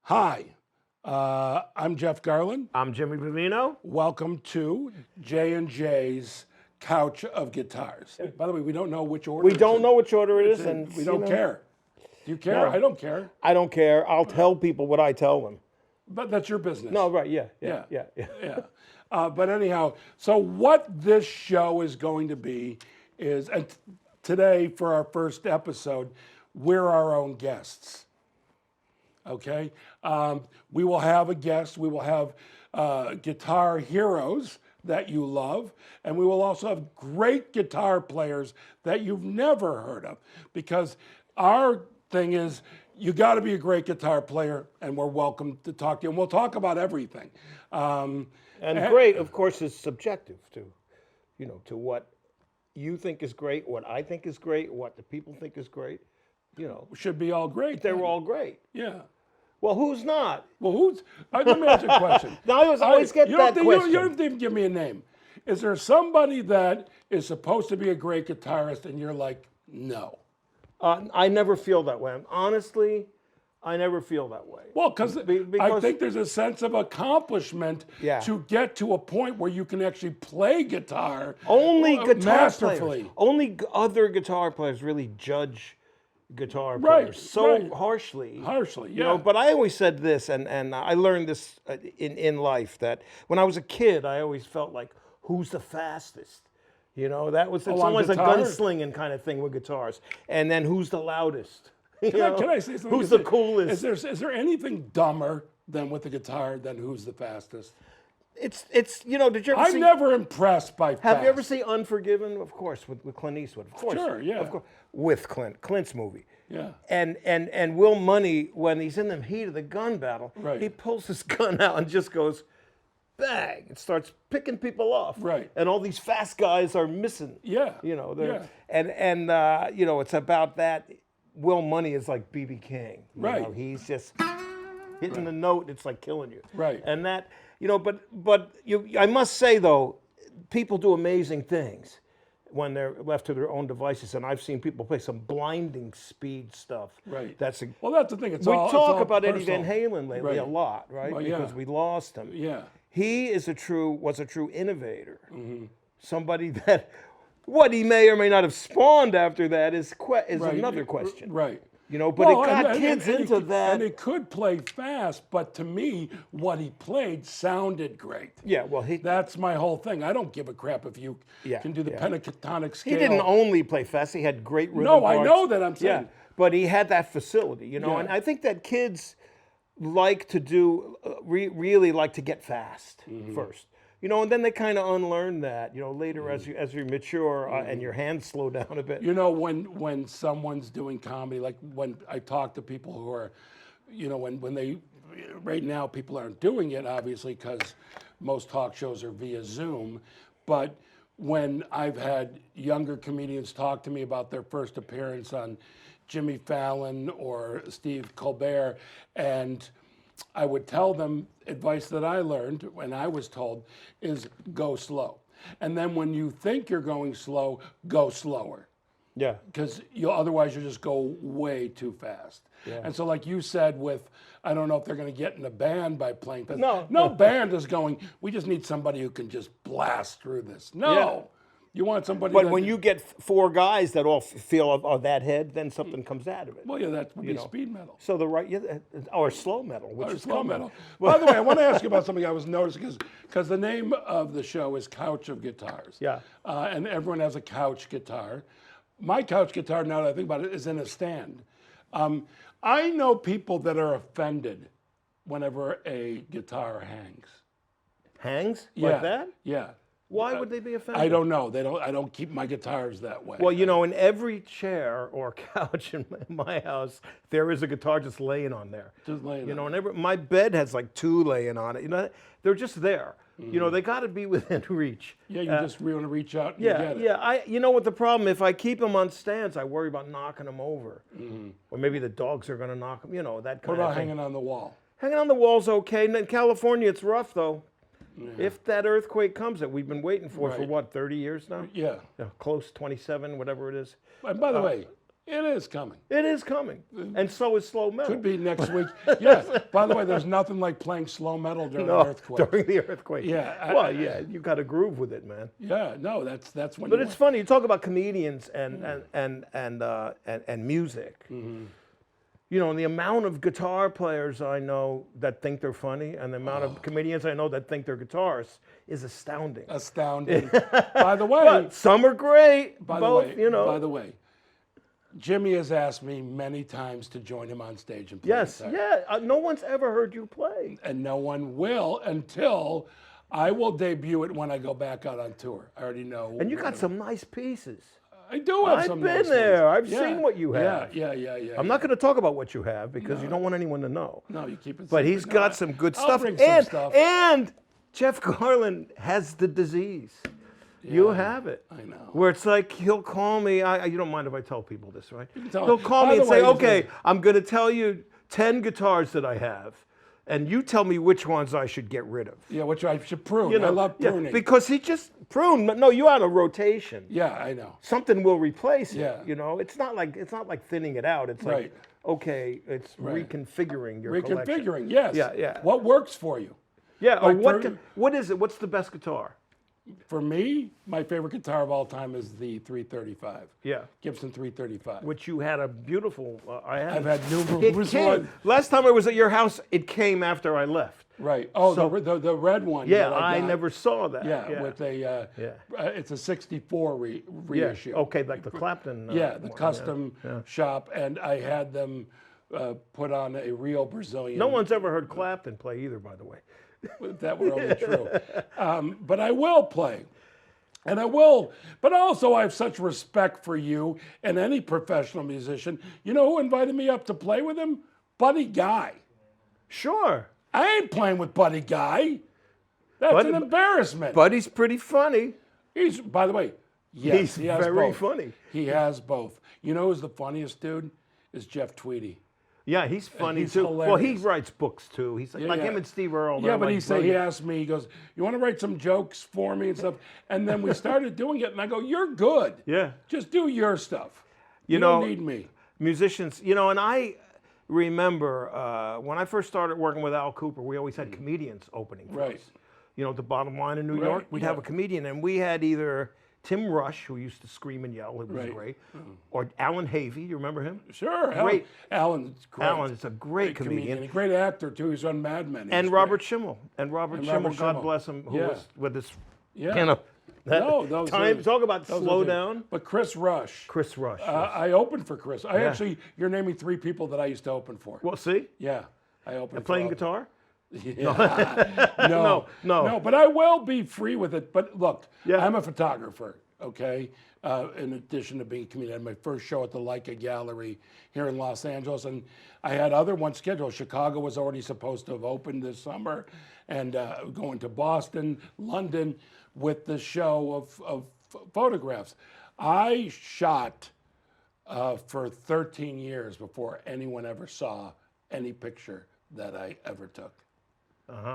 Hi, I'm Jeff Garlin. I'm Jimmy Vivino. Welcome to J&J's Couch of Guitars. By the way, we don't know which order. We don't know which order it is, and we don't care. Do you care? No. I don't care. I don't care. I'll tell people what I tell them. But that's your business. No, right? Yeah. But anyhow, so what this show is going to be is, and today for our first episode, we're our own guests. Okay, we will have a guest. We will have guitar heroes that you love, and we will also have great guitar players that you've never heard of. Because our thing is, you got to be a great guitar player, and we're welcome to talk to you. And we'll talk about everything. And great, of course, is subjective to what you think is great, what I think is great, what the people think is great. Should be all great. They're all great. Yeah. Well, who's not? Well, who's? Let me ask you a question. Now, I always get that question. You don't have to even give me a name. Is there somebody that is supposed to be a great guitarist and you're like, no? I never feel that way. Honestly, I never feel that way. Well, because I think there's a sense of accomplishment to get to a point where you can actually play guitar masterfully. Only other guitar players really judge guitar players harshly. Harshly, yeah. But I always said this, and I learned this in life, that when I was a kid, I always felt like, who's the fastest? It's always a gunslinging kind of thing with guitars. And then who's the loudest? Can I say something? Who's the coolest? Is there anything dumber than with the guitar than who's the fastest? It's did you ever see? I'm never impressed by fast. Have you ever seen Unforgiven? Of course, with Clint Eastwood. Of course. Sure, yeah. Of course. With Clint's movie. Yeah. And Will Money, when he's in the heat of the gun battle, he pulls his gun out and just goes, bang, and starts picking people off. Right. And all these fast guys are missing. Yeah. And it's about that. Will Money is like B.B. King. Right. He's just hitting the note, it's like killing you. Right. And that, but I must say though, people do amazing things when they're left to their own devices, and I've seen people play some blinding speed stuff. Right. That's the thing. We talk about Eddie Van Halen lately a lot, right? Well, because we lost him. Yeah. He was a true innovator. Mm-hmm. Somebody that what he may or may not have spawned after that is another question. Right. But it got kids into that. And it could play fast, but to me, what he played sounded great. Yeah, well, that's my whole thing. I don't give a crap if you can do the pentatonic scale. He didn't only play fast. He had great rhythm No, parts. I know that, I'm saying. Yeah, but he had that facility, and I think that kids like to do, really like to get fast first. And then they kind of unlearn that, later as you mature and your hands slow down a bit. When someone's doing comedy, like when I talk to people who are, when they, right now people aren't doing it, obviously, because most talk shows are via Zoom, but when I've had younger comedians talk to me about their first appearance on Jimmy Fallon or Steve Colbert, and I would tell them advice that I learned when I was told is go slow. And then when you think you're going slow, go slower. Yeah. Because otherwise you'll just go way too fast. Yeah. And so like you said I don't know if they're going to get in a band by playing fast. No band is going, we just need somebody who can just blast through this. No. Yeah. You want somebody. But when you get four guys that all feel of that head, then something comes out of it. Well, yeah, that would be speed metal. So or slow metal, which is slow metal. By the way, I want to ask you about something I was noticing because the name of the show is Couch of Guitars. Yeah. And everyone has a couch guitar. My couch guitar, now that I think about it, is in a stand. I know people that are offended whenever a guitar hangs. Hangs? Like that? Yeah. Why would they be offended? I don't know. I don't keep my guitars that way. Well, in every chair or couch in my house, there is a guitar just laying on there. Just laying on. And my bed has like two laying on it. They're just there. Mm-hmm. They got to be within reach. Yeah, you just want to reach out and get it. Yeah, what the problem, if I keep them on stands, I worry about knocking them over. Mm-hmm. Or maybe the dogs are going to knock them, that kind of thing. What about hanging on the wall? Hanging on the wall's okay. In California, it's rough, though. Yeah. If that earthquake comes that we've been waiting for what, 30 years now? Yeah. Close, 27, whatever it is. And by the way, It is coming. It is coming. And so is slow metal. Could be next week. Yeah. By the way, there's nothing like playing slow metal during an earthquake. During the earthquake. Yeah. Well, yeah, you got to groove with it, man. Yeah. No, that's when. But it's funny. You talk about comedians and music. Mm-hmm. You know, and the amount of guitar players I know that think they're funny, and the amount of comedians I know that think they're guitarists is astounding. Astounding. By the way, But some are great. by both, the way, you know. By the way, Jimmy has asked me many times to join him on stage and play Yes, guitar. yeah. No one's ever heard you play. And no one will until I will debut it when I go back out on tour. I already know. And you got some nice pieces. I do have I've some been nice there. ones. I've seen what you have. Yeah. I'm not going to talk about what you have because you don't want anyone to know. No, you keep it. But secret. he's No, got some good I'll stuff. bring some stuff. And Jeff Garlin has the disease. You have it. I know. Where it's like he'll call me. You don't mind if I tell people this, right? tell He'll me. call By me the and say, way, "Okay, I'm going to tell you 10 guitars that I have, and you tell me which ones I should get rid of." Yeah, which I should prune. You know, I love yeah, pruning. because he just pruned. No, you're on a rotation. Yeah, I know. Something will replace it. Yeah. You know, it's not like thinning it out. It's like, Right. okay, it's reconfiguring your collection. Reconfiguring, yes. Yeah. What works for you? Yeah. Or Like what is it? What's the best guitar? For me, my favorite guitar of all time is the 335. Yeah. Gibson 335. Which you had a beautiful. I've had It numerous came, ones. last time I was at your house, it came after I left. Right. Oh, So- the red one. Yeah, that I got. never saw that. Yeah, with a it's a 64 reissue. Okay, like the Clapton. Yeah, the one, custom shop, and I had them put on a real Brazilian. No one's ever heard Clapton play either, by the way. That were only true. But I will play. And I will, but also I have such respect for you and any professional musician. You know who invited me up to play with him? Buddy Guy. Sure. I ain't playing with Buddy Guy. That's an embarrassment. Buddy's pretty funny. He's, by the way, yes, He's he has very both. funny. He has both. You know who's the funniest dude? Is Jeff Tweedy. Yeah, he's funny He's too. Well, he hilarious. writes books too. He's like him and Steve Earle. Yeah, they're but like he brilliant. asked me, he goes, "You want to write some jokes for me and stuff?" And then we started doing it, and I go, "You're good. Yeah. Just do your stuff. You know, don't need me." musicians, you know, and I remember when I first started working with Al Kooper, we always had comedians opening for Right. us. You know, at the bottom line in New Right, York, we'd have yeah. a comedian, and we had either Tim Rush, who used to scream and yell, it was Right. great, or Alan Havey, you remember him? Sure, Great. Alan's great. Alan is a great comedian. a great actor too. He's on Mad Men. And He's Robert great. Schimmel. And Robert And Schimmel, Robert God Schimmel. bless him, who Yeah. was with this Yeah. kind of No, those time. are- Talk about those slow are the- down. But Chris Rush. Chris Rush. yes. I opened for Chris. I actually, you're naming 3 people that I used to open for. Well, see? Yeah, I opened. Playing for all- guitar? Yeah. no, no. But I will be free with it. But look, Yeah. I'm a photographer. Okay. In addition to being a comedian, I had my first show at the Leica Gallery here in Los Angeles, and I had other ones scheduled. Chicago was already supposed to have opened this summer, and going to Boston, London, with the show of photographs. I shot for 13 years before anyone ever saw any picture that I ever took.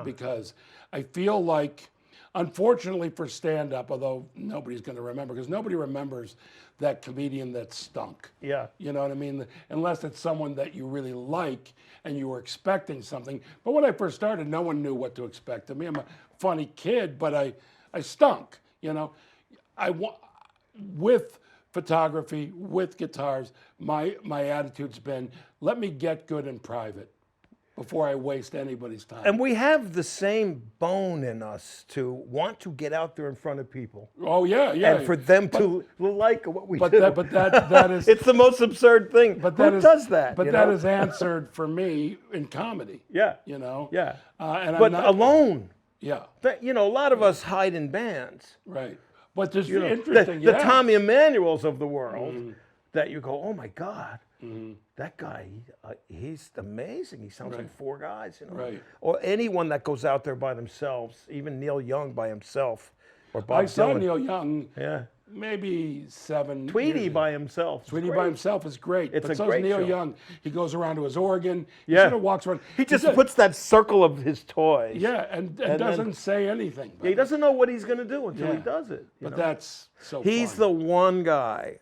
Because I feel like, unfortunately for stand-up, although nobody's going to remember, because nobody remembers that comedian that stunk. Yeah. You know what I mean? Unless it's someone that you really like and you were expecting something. But when I first started, no one knew what to expect of me. I'm a funny kid, but I stunk. You know, with photography, with guitars, my attitude's been, let me get good in private before I waste anybody's time. And we have the same bone in us to want to get out there in front of people. Oh yeah, yeah. And for them to like what we but do. that is it's the most absurd thing. But Who that is, does that? But you that know? is answered for me in comedy. Yeah. You know. Yeah. And But I'm not, alone. Yeah. You know, a lot of us hide in bands. Right. But there's You know, interesting. the Tommy Emmanuels of the world that you go, oh my God, that guy, he's amazing. He sounds like 4 guys, you know. Right. Or anyone that goes out there by themselves, even Neil Young by himself, or Bob I saw Dylan. Neil Young. Yeah. Maybe 7. Tweety years by himself. Tweety Great. by himself is great. It's but a so great is Neil show. Young. He goes around to his organ. He Yeah. sort of walks around. He just puts that circle of his toys. Yeah, and then- doesn't say anything. Yeah, he doesn't know what he's going to do until he Yeah. does it. you But know? that's so He's fun. the one guy.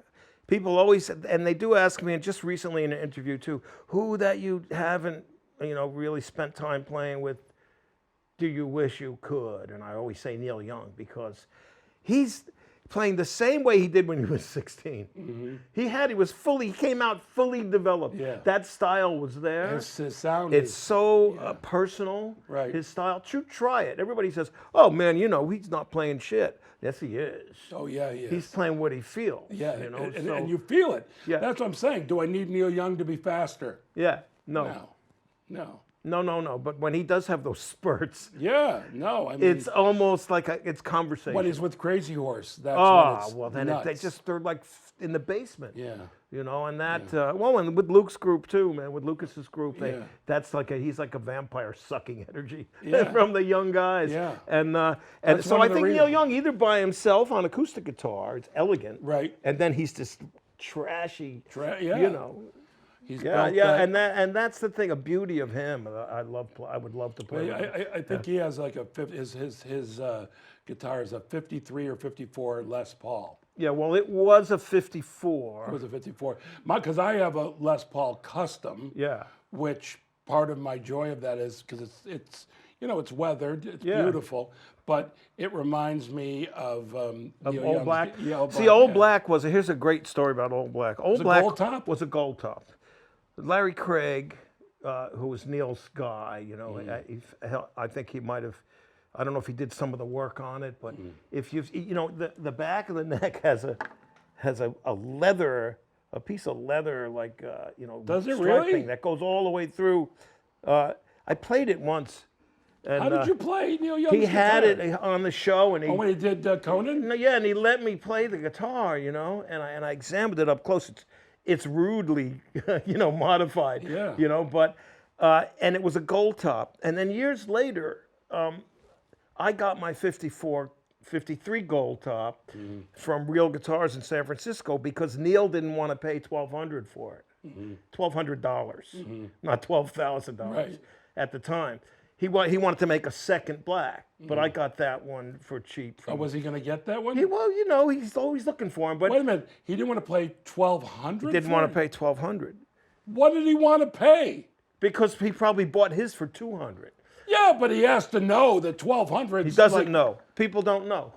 people always, and they do ask me, and just recently in an interview too, who that you haven't, really spent time playing with, do you wish you could? And I always say Neil Young, because he's playing the same way he did when he was 16. He came out fully developed. Yeah. That style was there. His sound It's is, so personal. Right. His style. Try it. Everybody says, "Oh man, he's not playing shit." Yes, he is. oh yeah, he is. He's playing what he feels. yeah, so, and you feel it. Yeah. That's what I'm saying. Do I need Neil Young to be faster? yeah, No. no. But when he does have those spurts, Yeah, no. I mean, it's almost like it's conversation. when he's with Crazy Horse, that's when it's well then nuts. they're like in the basement. Yeah. And that and with Luke's group too, man. With Lucas's group, that's like he's like a vampire sucking energy from the young guys. Yeah. And That's so one I of the think Neil reasons. Young either by himself on acoustic guitar, it's elegant, Right. and then he's just trashy, Yeah. He's built that. and that's the thing, a beauty of him. I would love to play. with him. I think he has like his guitar is a 53 or 54 Les Paul. Yeah, well, it was a 54. It was a 54. Because I have a Les Paul Custom. Yeah. Which part of my joy of that is because it's it's weathered, it's Yeah. beautiful, but it reminds me of Neil Old Young's- Black. Yeah, Old See, Black, Old yeah. Black here's a great story about Old Black. Old it Black gold top? was a gold top. Larry Craig, who was Neil's guy, I think he might have, I don't know if he did some of the work on it, but if the back of the neck has a leather, a piece of leather like Does it stripe really? thing that goes all the way through. I played it once. And, How did you play Neil Young's He had guitar? it on the show, and he. Oh, when he did Conan? No, yeah, and he let me play the guitar, and I examined it up close. It's rudely, modified, Yeah. but and it was a gold top. And then years later, I got my 53 gold top from Real Guitars in San Francisco because Neil didn't want to pay $1,200 for it, $1,200, not $12,000 Right. at the time. He wanted to make a second black, but I got that one for cheap. Oh, was he going to get that one? He's always looking for him, but Wait a minute. He didn't want to pay $1,200. didn't want to pay $1,200 What did he want to pay? because he probably bought his for $200. Yeah, but he has to know that $1,200. He doesn't know. People don't know.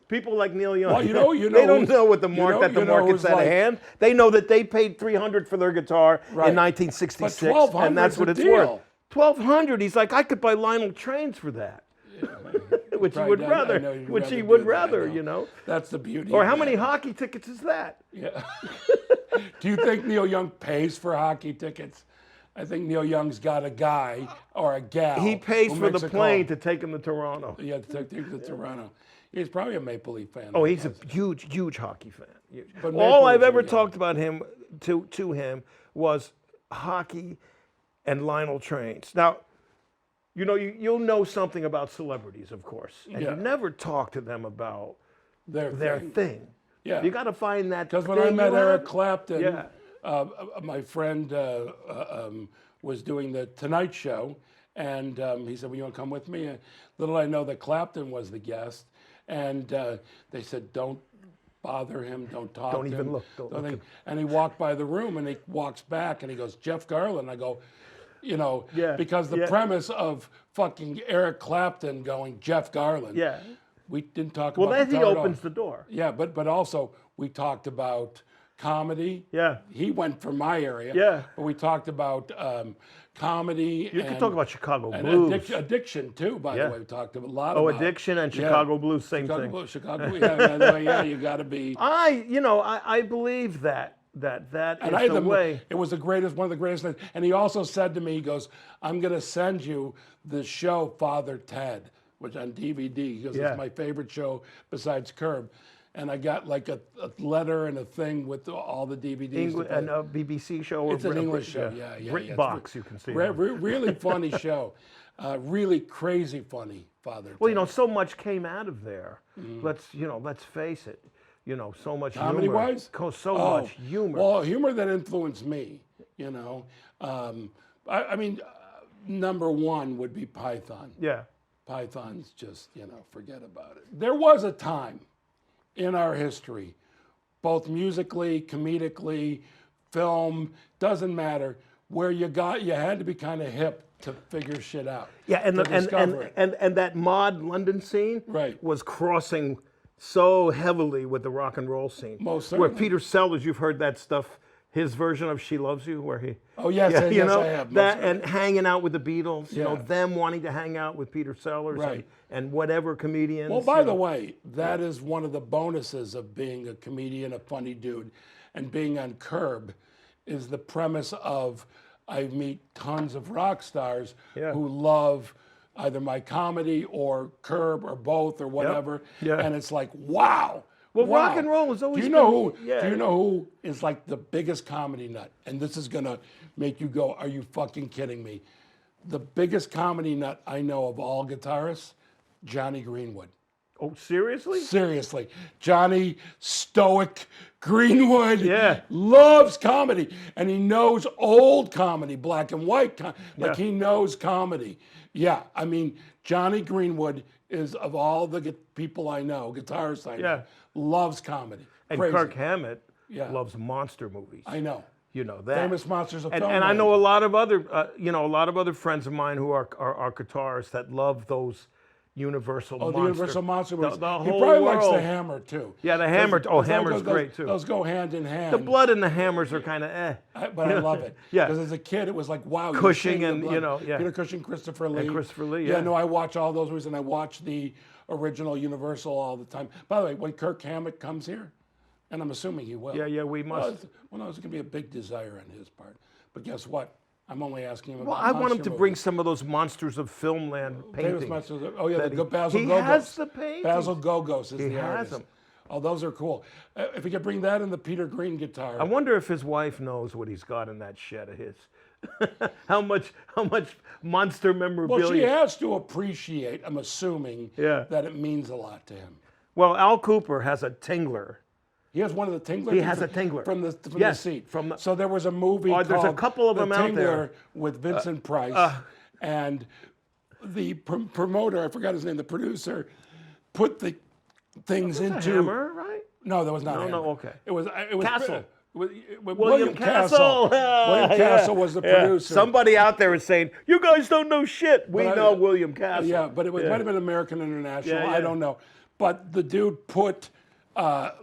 People like Neil Young, Well, they don't know what the you market know- the market's who's at like- hand. They know that they paid $300 for their guitar Right. in 1966, But $1,200 and that's what is it's a deal. worth. $1,200. He's like, I could buy Lionel Trains for that. Which he Right, would I rather, know you'd which rather he do would that, rather, That's the beauty. Or of how that. many hockey tickets is that? Yeah. Do you think Neil Young pays for hockey tickets? I think Neil Young's got a guy or a gal. He pays who for the makes a plane call. to take him to Toronto. Yeah, to take him to Toronto. He's probably a Maple Leaf fan. Oh, he's a huge hockey fan. Huge. But All Maple I've Leafs ever are young. talked about him to him was hockey and Lionel Trains. Now, you'll know something about celebrities, of course, and Yeah. you never talk to them about their their thing. thing. Yeah. You got to find that. Because when I thing met you Eric have. Clapton, Yeah. my friend was doing the Tonight Show, and he said, well, you want to come with me? And little I know that Clapton was the guest, and they said, don't bother him, don't talk Don't to even him. look, don't look him. And he walked by the room, and he walks back, and he goes, Jeff Garlin. I go, Yeah, because the yeah. premise of fucking Eric Clapton going, Jeff Garlin. Yeah. We didn't talk Well, about then he guitar at all. opens the door. Yeah, but also we talked about comedy. Yeah. He went from my area. Yeah. But we talked about comedy. You can talk about Chicago and blues. addiction too, by Yeah. the way. We talked a lot Oh, about addiction and Yeah. Chicago blues, same Chicago thing. blues, Chicago. Yeah, you got to be. I believe that And is the way. It was one of the greatest things. And he also said to me, he goes, I'm going to send you the show Father Ted, which on DVD. He goes, Yeah. it's my favorite show besides Curb. And I got like a letter and a thing with all the DVDs. to play. And a BBC show. Or It's an English show, yeah. It's BritBox, you can see. really funny show. Really crazy funny, Father Well, Ted. so much came out of there. Let's face it. So much Comedy-wise? humor. So much humor. Well, humor that influenced me, I mean, number one would be Python. Yeah. Python's just, forget about it. There was a time in our history both musically, comedically, film, doesn't matter, where you had to be kind of hip to figure shit out. Yeah, and discover it. and that mod London scene Right. was crossing so heavily with the rock and roll scene. Most Where certainly. Peter Sellers, you've heard that stuff, his version of "She Loves You," where he. Oh yes, Yeah, yes, you know I have. that, and hanging out with the Beatles. You know, Yeah. them wanting to hang out with Peter Sellers, Right. and whatever comedians. Well, by you the know. way, that is one of the bonuses of being a comedian, a funny dude, and being on Curb, is the premise of I meet tons of rock stars Yeah. who love either my comedy or Curb or both or whatever, Yeah. and it's like, wow. Well, wow. rock and roll has always Do you know been- who? yeah. Do you know who is like the biggest comedy nut? And this is gonna make you go, "Are you fucking kidding me?" The biggest comedy nut I know of all guitarists, Johnny Greenwood. Oh, seriously? Seriously, Johnny Stoic Greenwood Yeah. loves comedy, and he knows old comedy, black and white, like Yeah. he knows comedy. Yeah, I mean, Johnny Greenwood is, of all the people I know, guitarists I know, Yeah. loves comedy. And Crazy. Kirk Hammett Yeah. loves monster movies. I know. You know that. Famous monsters of and, film. and I know a lot of other, a lot of other friends of mine who are guitarists that love those Universal Oh, the monster. Universal Monster movies. The He whole probably likes the world. Hammer too. Yeah, the Hammer. Oh, Those Hammer's go- great too. Those go hand in hand. The blood and the hammers are kind of But I love it. Yeah. Because as a kid, it was like, wow. you're Cushing seeing the and, blood. you know, yeah. Peter Cushing, Christopher Lee. Christopher Lee, Yeah, yeah. no, I watch all those movies, and I watch the original Universal all the time. By the way, when Kirk Hammett comes here, and I'm assuming he will. Yeah, we Well, must. no, it's going to be a big desire on his part. But guess what? I'm only asking him Well, about I want him monster to bring movies. some of those monsters of filmland Famous paintings. monsters. Oh, yeah, that the Basil he Gogos. has the paintings. Basil Gogos is He the has artist. them. Oh, those are cool. If we could bring that in the Peter Green guitar. I wonder if his wife knows what he's got in that shed of his. how much monster memorabilia. Well, she has to appreciate, I'm assuming, Yeah. that it means a lot to him. Well, Al Kooper has a Tingler. He has one of the Tingler. He has a Tingler. from the Yes, seat. from the- So there was a movie Oh, there's a called couple of The them out there. Tingler with Vincent Price, and the promoter, I forgot his name, the producer, put the things It's a into. hammer, right? No, that was not. No, Hammer. okay. It was Castle. William Castle. Yeah, William Castle was the yeah. producer. Somebody out there is saying, "You guys don't know shit." We But I- know William Castle. Yeah, but it might have been American International. Yeah, I yeah. don't know. But the dude put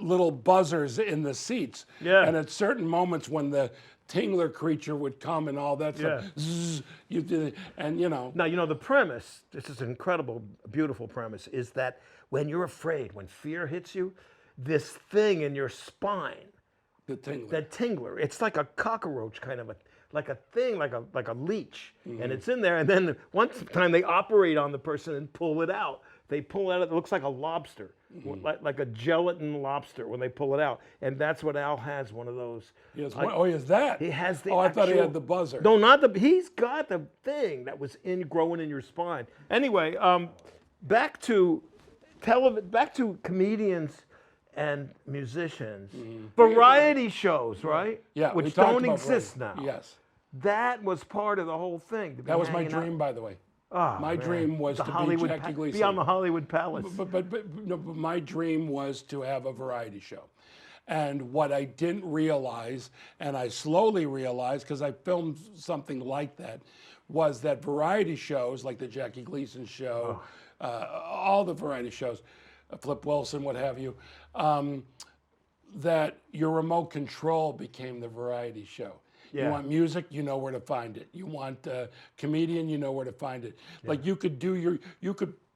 little buzzers in the seats. Yeah. And at certain moments when the Tingler creature would come and all that stuff, Yeah. zzz, you did, and you know. Now, you know, the premise, this is an incredible, beautiful premise, is that when you're afraid, when fear hits you, this thing in your spine, The Tingler. that tingler, it's like a cockroach kind of like a thing, like a leech. Mm-hmm. And it's in there, and then one time they operate on the person and pull it out. They pull it out, it looks like a lobster, Mm-hmm. like a gelatin lobster when they pull it out. And that's what Al has, one of those. He has one- oh, he has that. He has the Oh, I thought he actual- had the buzzer. No, not the. He's got the thing that was growing in your spine. Anyway, back to back to comedians and musicians. Variety shows, right? Mm-hmm. Yeah, we which talked don't about exist variety. now. Yes. That was part of the whole thing. to be That was my hanging out- dream, by the way. Ah, My man. dream was The to Hollywood be Jackie Gleason. Be on the Hollywood Palace. But my dream was to have a variety show. And what I didn't realize, and I slowly realized because I filmed something like that, was that variety shows like the Jackie Gleason show, all the variety shows, Flip Wilson, what have you, that your remote control became the variety show. You Yeah. want music, you know where to find it. You want comedian, you know where to find it. Like you could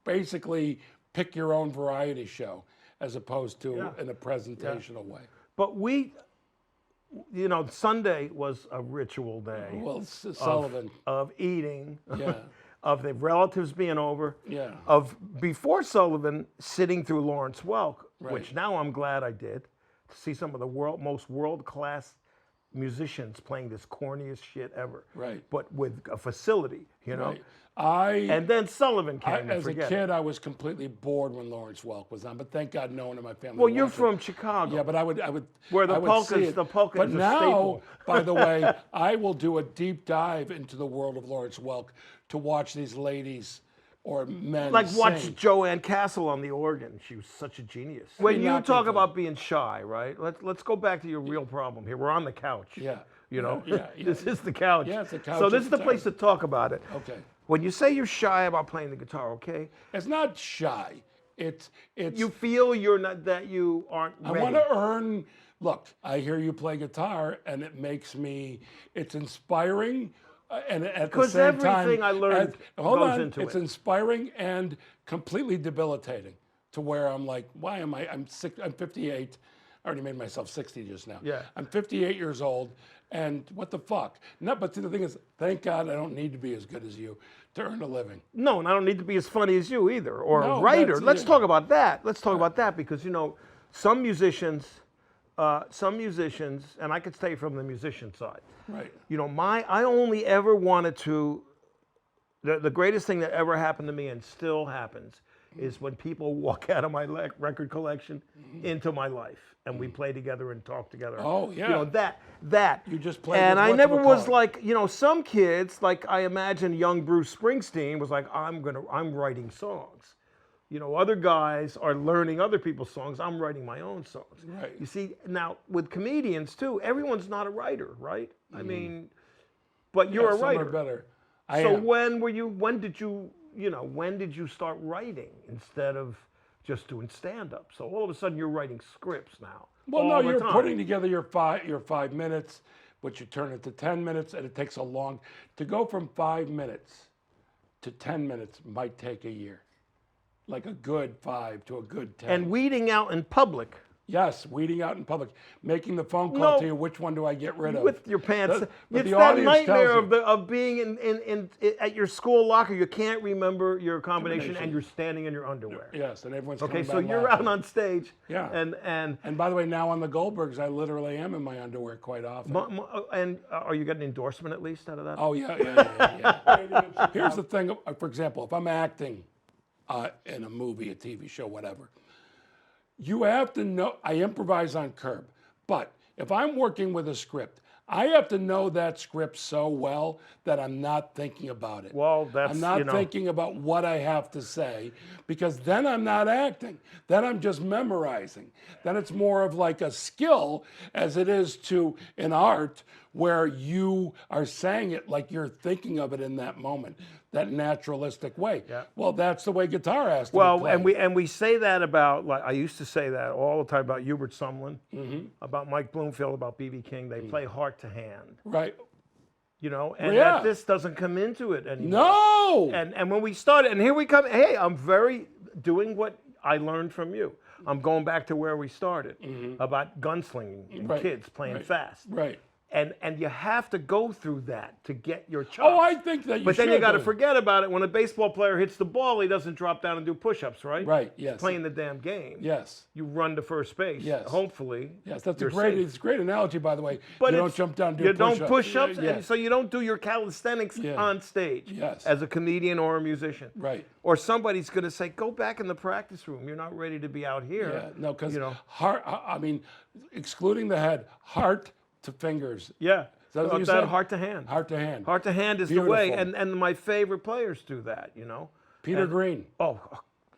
basically pick your own variety show as opposed to in a presentational way. But you know, Sunday was a ritual day Well, Sullivan, of eating, yeah, of the relatives being over, yeah, of before Sullivan sitting through Lawrence Welk, which Right. now I'm glad I did, to see some of the most world-class musicians playing this corniest shit ever. Right. But with a facility, you know. right. And then Sullivan came. and As a forget kid, it. I was completely bored when Lawrence Welk was on, but thank God no one in my family. Well, you're watched it. from Chicago. Yeah, but I would. Where the I would polka see is- it. the polka But is a now, staple. by the way, I will do a deep dive into the world of Lawrence Welk to watch these ladies or men Like sing. watch Joanne Castle on the organ. She was such a genius. When you not talk people. about being shy, right? Let's go back to your real problem here. We're on the couch. Yeah. You know, Yeah. this is the couch. Yeah, it's the couch So of this is the guitar. place to talk about it. Okay. When you say you're shy about playing the guitar, okay? It's not shy. It's You feel you're not that you aren't I ready. want to earn. Look, I hear you play guitar, and it makes me. It's inspiring, and at the 'Cause same time, everything I learned hold goes on, into it's it. inspiring and completely debilitating. To where I'm like, why am I? I'm 58. I already made myself 60 just now. Yeah. I'm 58 years old, and what the fuck? No, but the thing is, thank God I don't need to be as good as you to earn a living. No, and I don't need to be as funny as you either, or No, a writer. that's- Let's yeah. talk about that. Let's talk about that because some musicians, and I could say from the musician side. Right. I only ever wanted to. The greatest thing that ever happened to me and still happens is when people walk out of my record collection into my life and we play together and talk together. Oh, yeah. That. You just played And with I never was whatchamacallit. like, some kids, like I imagine young Bruce Springsteen was like, I'm writing songs. Other guys are learning other people's songs. I'm writing my own songs. Right. You see, now with comedians too, everyone's not a writer, right? I mean, but you're a Some are writer. better. So when did you start writing instead of just doing stand-up? So all of a sudden you're writing scripts now. Well, all no, the you're time. putting together your 5 minutes, but you turn it to 10 minutes, and it takes to go from 5 minutes to 10 minutes might take a year. Like a good 5 to a good 10. And weeding out in public yes, weeding out in public, making the phone call No. to you, which one do I get rid of? with your pants. But It's the that audience nightmare tells you. of being in at your school locker. You can't remember your combination and you're standing in your underwear. Yes, and everyone's Okay, coming so back you're laughing. out on stage. Yeah. And by the way, now on the Goldbergs, I literally am in my underwear quite often. are you getting endorsement at least out of that? Oh, yeah. Here's the thing, for example, if I'm acting in a movie, a TV show, whatever, you have to know, I improvise on curb, but if I'm working with a script, I have to know that script so well that I'm not thinking about it. Well, that's, I'm not thinking about what I have to say, because then I'm not acting. Then I'm just memorizing. Then it's more of like a skill as it is to an art where you are saying it like you're thinking of it in that moment, that naturalistic way. Yeah. Well, that's the way guitar has to be Well, played. and we say that about, like I used to say that all the time about Hubert Sumlin, about Mike Bloomfield, about B.B. King. They play heart to hand, Right. and Yeah. that this doesn't come into it anymore. No! And when we started, and here we come. Hey, I'm very doing what I learned from you. I'm going back to where we started about gunslinging and Right, kids playing right, fast. Right. And you have to go through that to get your chops. Oh, I think that you But should. then you got to forget about it. When a baseball player hits the ball, he doesn't drop down and do push-ups, right? Right, yes. Playing the damn game. Yes. You run to first base. Yes. Hopefully. Yes, that's you're a great, safe. it's a great analogy, by the way. But you don't it's- jump down and do You push-ups. don't push-ups, Yeah, and so you don't do your calisthenics Yeah. on stage Yes. as a comedian or a musician. Right. Or somebody's going to say, go back in the practice room. You're not ready to be out here. Yeah, no, because you know. heart, I mean, excluding the head, heart to fingers. Yeah. Is that what you that said? heart to hand. Heart to hand. Heart to hand is the way, Beautiful. and my favorite players do that, Peter Green. Oh,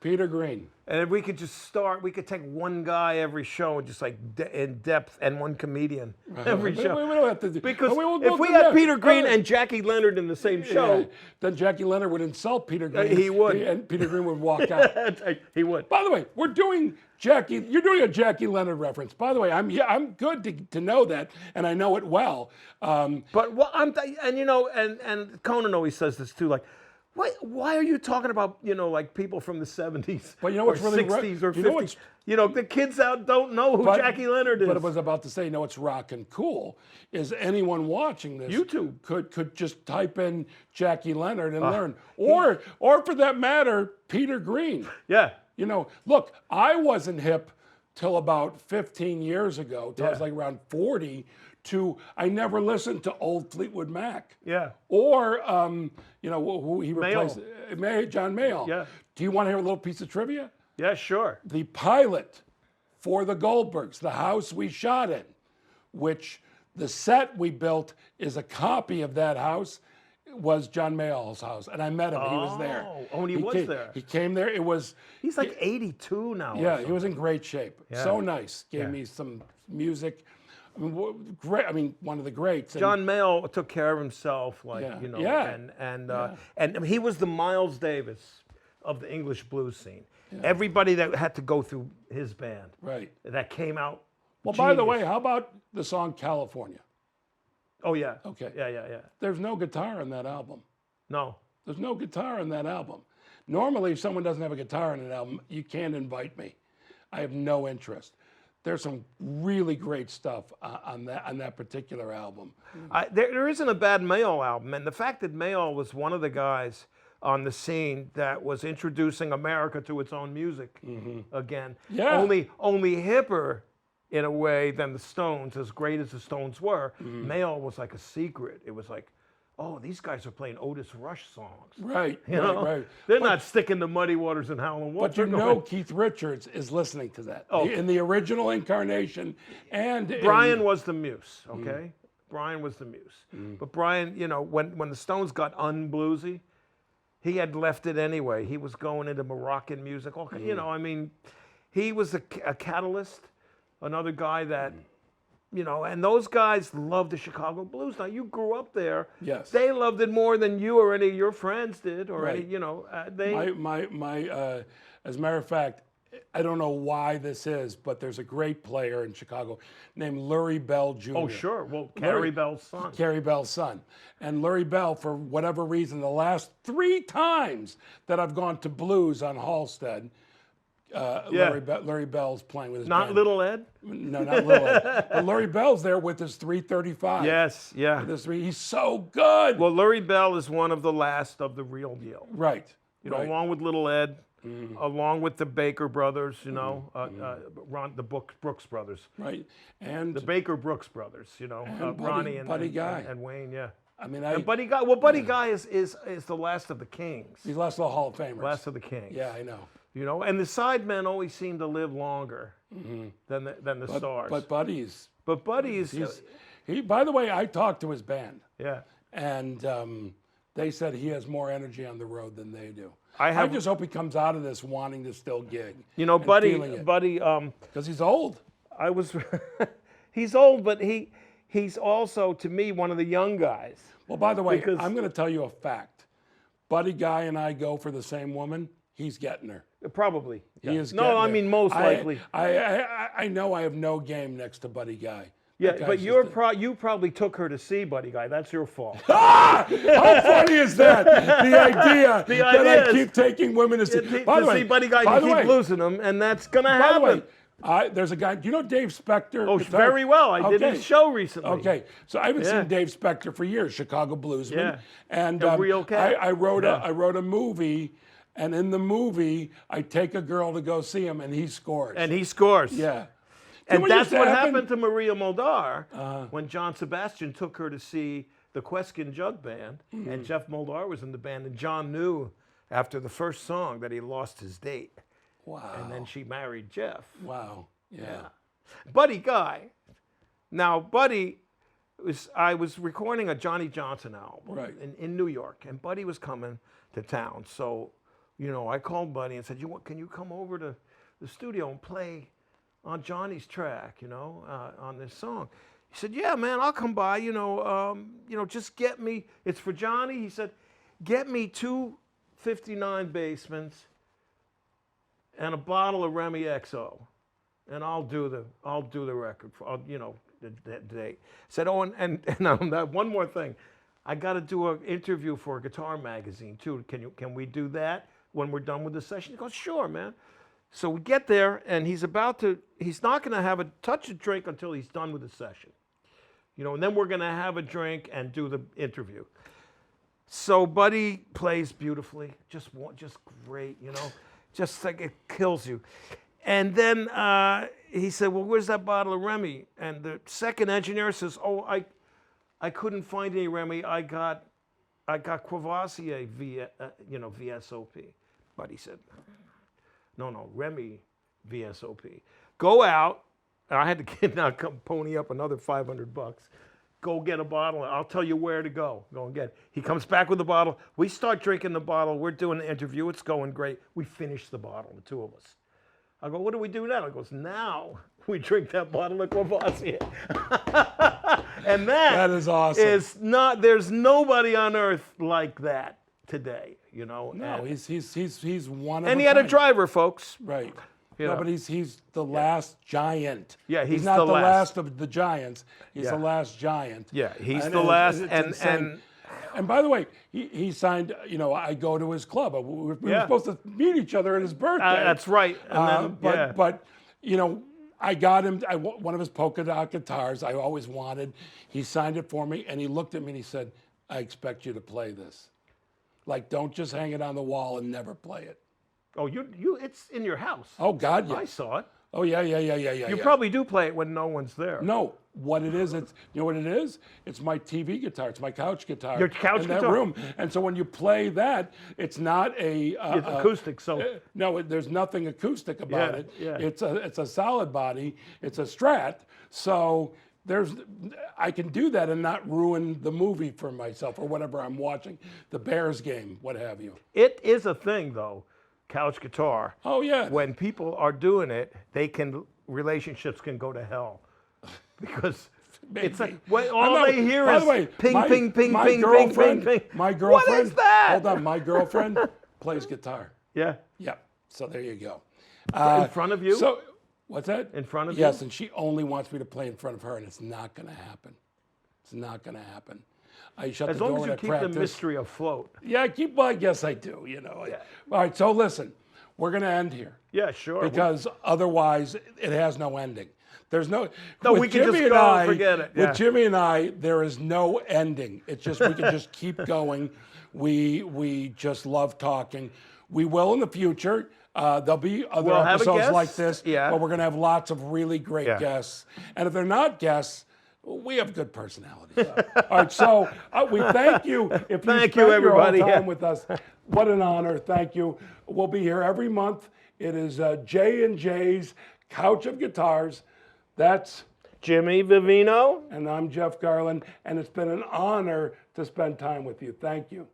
Peter Green. and if we could just start, we could take one guy every show and just like in depth, and one comedian every show. We don't have to do Because we'll if go we through had that. Peter Green Oh, and Jackie Leonard in the same show, yeah, then Jackie Leonard would insult Peter Green. he would. And Peter Green would walk out. he would. By the way, we're doing Jackie. You're doing a Jackie Leonard reference. By the way, I'm good to know that, and I know it well. But and Conan always says this too, like, why are you talking about like people from the 70s? But you know or what's really 60s or you know 50s? what's- The kids out don't know who Jackie Leonard is. But I was about to say, no, it's rock and cool. Is anyone watching this? YouTube. could just type in Jackie Leonard and learn, or for that matter, Peter Green. Yeah. Look, I wasn't hip till about 15 years ago. Till I was Yeah. like around 40. I never listened to old Fleetwood Mac. Yeah. Or who he replaced, John Mayall. Yeah. Do you want to hear a little piece of trivia? Yeah, sure. The pilot for the Goldbergs, the house we shot in, which the set we built is a copy of that house. was John Mayall's house, and I met him. He was there. Oh, and he was there. He came there. It was. He's like 82 now. Yeah, he was in great shape. Yeah. So nice. Gave me some music. I mean, great. I mean, one of the greats. John Mayall took care of himself, like and he was the Miles Davis of the English blues scene. Yeah. Everybody that had to go through his band, right, that came out. Well, by the way, how about the song California? Oh yeah. Okay. Yeah. There's no guitar in that album. No. There's no guitar in that album. Normally, if someone doesn't have a guitar in an album, you can't invite me. I have no interest. There's some really great stuff on that particular album. There isn't a bad Mayall album, and the fact that Mayall was one of the guys on the scene that was introducing America to its own music again. Yeah. Only hipper in a way than the Stones, as great as the Stones were. Mayall was like a secret. It was like, oh, these guys are playing Otis Rush songs. Right, right. They're not sticking to Muddy Waters and Howlin' Wolf. But you know Keith Richards is listening to that. Oh. In the original incarnation. And Brian was the muse, okay? Brian was the muse. But Brian, you know, when the Stones got unbluesy, he had left it anyway. He was going into Moroccan music. You know, I mean, he was a catalyst, another guy that... You know, and those guys loved the Chicago blues. Now, you grew up there. Yes. They loved it more than you or any of your friends did, or right. any, you know, as a matter of fact, I don't know why this is, but there's a great player in Chicago named Lurie Bell Jr. Oh, sure. Well, Carrie Bell's son. Carrie Bell's son. And Lurie Bell, for whatever reason, the last 3 times that I've gone to blues on Halstead, Lurie Bell's playing with his band. Little Ed? No, not Little Ed. But Lurie Bell's there with his 335. Yes, yeah. He's so good. Well, Lurie Bell is one of the last of the real deal. Right. You know, along with Little Ed, along with the Baker brothers, you know, the Brooks brothers. Right. And the Baker Brooks brothers, you know, Ronnie and Buddy Guy. And Wayne, yeah. I mean, Buddy Guy. Well, Buddy Guy is the last of the Kings. He's last of the Hall of Famers. Last of the Kings. Yeah, I know. You know, and the sidemen always seem to live longer than the stars. But Buddy's. By the way, I talked to his band. Yeah. And they said he has more energy on the road than they do. I just hope he comes out of this wanting to still gig. You know, Buddy, because he's old. He's old, but he's also, to me, one of the young guys. Well, by the way, I'm going to tell you a fact. Buddy Guy and I go for the same woman. He's getting her. Probably. He is. No, I mean most likely. I know I have no game next to Buddy Guy. Yeah, but you probably took her to see Buddy Guy. That's your fault. How funny is that? The idea that I keep taking women to see. See Buddy Guy, you keep losing them, and that's gonna happen. By the way, there's a guy. Do you know Dave Spector? Oh, very well. I did his show recently. Okay, so I haven't seen Dave Spector for years. Chicago bluesman. Yeah. And real cat. I wrote a movie. And in the movie, I take a girl to go see him, and he scores. Yeah. And that's what happened to Maria Muldaur when John Sebastian took her to see the Queskin Jug Band, and Jeff Muldaur was in the band, and John knew after the first song that he lost his date. Wow. And then she married Jeff. Wow. Yeah. Buddy Guy. Now, I was recording a Johnnie Johnson album in New York, and Buddy was coming to town, so... You know, I called Buddy and said, can you come over to the studio and play on Johnny's track, you know, on this song? He said, yeah, man, I'll come by, just get me, it's for Johnny. He said, get me 2 59 basements and a bottle of Remy XO, and I'll do the record, the date. Said, oh, and that one more thing. I got to do an interview for a guitar magazine, too. Can we do that when we're done with the session? He goes, sure, man. So we get there, and he's not going to have a touch of drink until he's done with the session. You know, and then we're going to have a drink and do the interview. So Buddy plays beautifully, just great, you know, just like it kills you. And then he said, well, where's that bottle of Remy? And the second engineer says, oh, I couldn't find any Remy. I got Courvoisier VSOP. Buddy said, no, Remy VSOP. Go out. And I had to pony up another $500. go get a bottle. I'll tell you where to go. Go and get it. He comes back with the bottle. We start drinking the bottle. We're doing the interview. It's going great. We finish the bottle, the two of us. I go, what do we do now? He goes, now we drink that bottle of Courvoisier. And that is awesome. There's nobody on earth like that today, you know. No, and he's one of and a he had a kind. driver, folks. Right. You No, know. but he's the last giant. Yeah, he's not the the last. last of the giants. He's the last giant. Yeah, he's the last. It's insane. And by the way, he signed. You know, I go to his club. We were supposed to meet each other at his birthday. That's right. And then, but you know, I got him one of his polka dot guitars. I always wanted. He signed it for me, and he looked at me and he said, "I expect you to play this. Like, don't just hang it on the wall and never play it." Oh, it's in your house. Oh God, yes. I saw it. Oh yeah. You probably do play it when no one's there. No, what it is, you know what it is? It's my TV guitar. It's my couch guitar. Your couch in guitar? that room. And so when you play that, it's not a It's acoustic, so no. There's nothing acoustic about it. Yeah. It's a solid body. It's a Strat. So I can do that and not ruin the movie for myself or whatever I'm watching, the Bears game, what have you. it is a thing though. Couch guitar. Oh yeah. When people are doing it, relationships can go to hell because it's like all they hear By is the way, ping, my, ping, ping, my ping, girlfriend, ping, ping, ping. My girlfriend. What is that? Hold on, my girlfriend plays guitar. Yeah. Yeah. So there you go. In front of you? So what's that? In front of Yes, you? and she only wants me to play in front of her, and it's not going to happen. It's not going to happen. I shut As the door long as when you I keep practice. the mystery afloat. Yeah, well, I guess I do. You know. All right. So listen, we're going to end here. Yeah, sure. Because otherwise, it has no ending. There's no. No, with we can Jimmy just and go I, and forget it. Yeah. With Jimmy and I, there is no ending. It's just we can just keep going. We just love talking. We will in the future. There'll be other We'll have a episodes guest. like this, Yeah. but we're going to have lots of really great guests. And if they're not guests, we have good personalities. All right, so we thank you. If you Thank spent you, everybody. your whole time with us, what an honor. Thank you. We'll be here every month. It is J&J's Couch of Guitars. That's Jimmy Vivino. and I'm Jeff Garlin, and it's been an honor to spend time with you. Thank you.